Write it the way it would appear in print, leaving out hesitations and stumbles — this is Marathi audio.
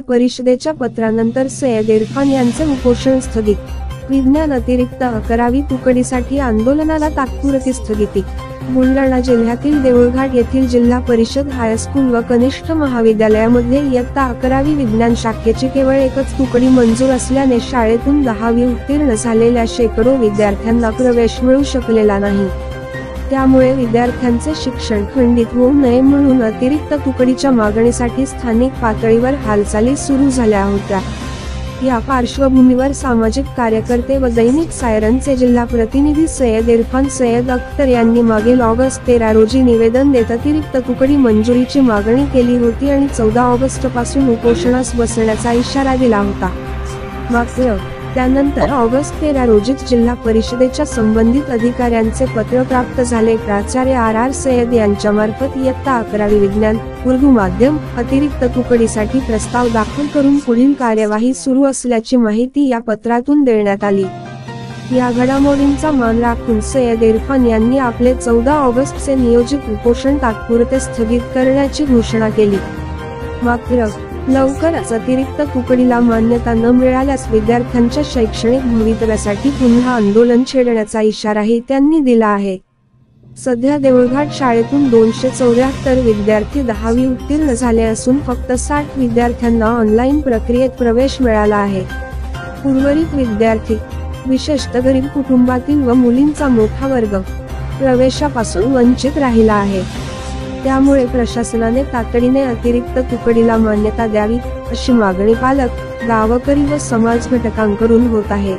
परिषदेच्या पत्रानंतर सय्यद इरफान यांचे उपोषण स्थगित. विज्ञान अतिरिक्त 11वी तुकडीसाठी आंदोलनाला तात्पुरती स्थगिती. बुलढाणा जिल्ह्यातील देऊळघाट येथील जिल्हा परिषद हायस्कूल व कनिष्ठ महाविद्यालयामध्ये इयत्ता 11वी विज्ञान शाखेची केवळ एकच तुकडी मंजूर असल्याने शाळेतून 10वी उत्तीर्ण झालेल्या शेकडो विद्यार्थ्यांना प्रवेश मिळू शकलेला नाही. त्यामुळे विद्यार्थ्यांचे शिक्षण खंडित होऊ नये म्हणून अतिरिक्त तुकडीच्या मागणीसाठी स्थानिक पातळीवर हालचाली सुरू झाल्या होत्या. या पार्श्वभूमीवर सामाजिक कार्यकर्ते व दैनिक सायरनचे जिल्हा प्रतिनिधी सय्यद इरफान सय्यद अख्तर यांनी मागील ऑगस्ट 13 रोजी निवेदन देत अतिरिक्त तुकडी मंजुरीची मागणी केली होती आणि 14 ऑगस्ट पासून उपोषणास बसण्याचा इशारा दिला होता. मात्र त्यानंतर ऑगस्ट 13 रोजीच जिल्हा परिषदेच्या संबंधित अधिकाऱ्यांचे पत्र प्राप्त झाले. प्राचार्य RR सय्यद यांच्यामार्फत इयत्ता 11वी विज्ञान उर्दू माध्यम अतिरिक्त तुकडीसाठी प्रस्ताव दाखल करून पुढील कार्यवाही सुरू असल्याची माहिती या पत्रातून देण्यात आली. या घडामोडींचा मान राखून सय्यद इरफान यांनी आपले 14 ऑगस्टचे नियोजित उपोषण तात्पुरते स्थगित करण्याची घोषणा केली. मात्र लवकरच अतिरिक्त तुकडीला मान्यता न मिळाल्यास विद्यार्थ्यांच्या शैक्षणिक भवितव्यासाठी पुन्हा आंदोलन छेडण्याचा इशाराही त्यांनी दिला आहे. सध्या देऊळघाट शाळेतून 274 विद्यार्थी 10वी उत्तीर्ण झाले असून फक्त 60 विद्यार्थ्यांना ऑनलाईन प्रक्रियेत प्रवेश मिळाला आहे. उर्वरित विद्यार्थी विशेषतः गरीब कुटुंबातील व मुलींचा मोठा वर्ग प्रवेशापासून वंचित राहिला आहे. त्यामुळे प्रशासनाने तातडीने अतिरिक्त तुकडीला मान्यता द्यावी अशी मागणी पालक, गावकरी व समाज घटकांकडून होत आहे.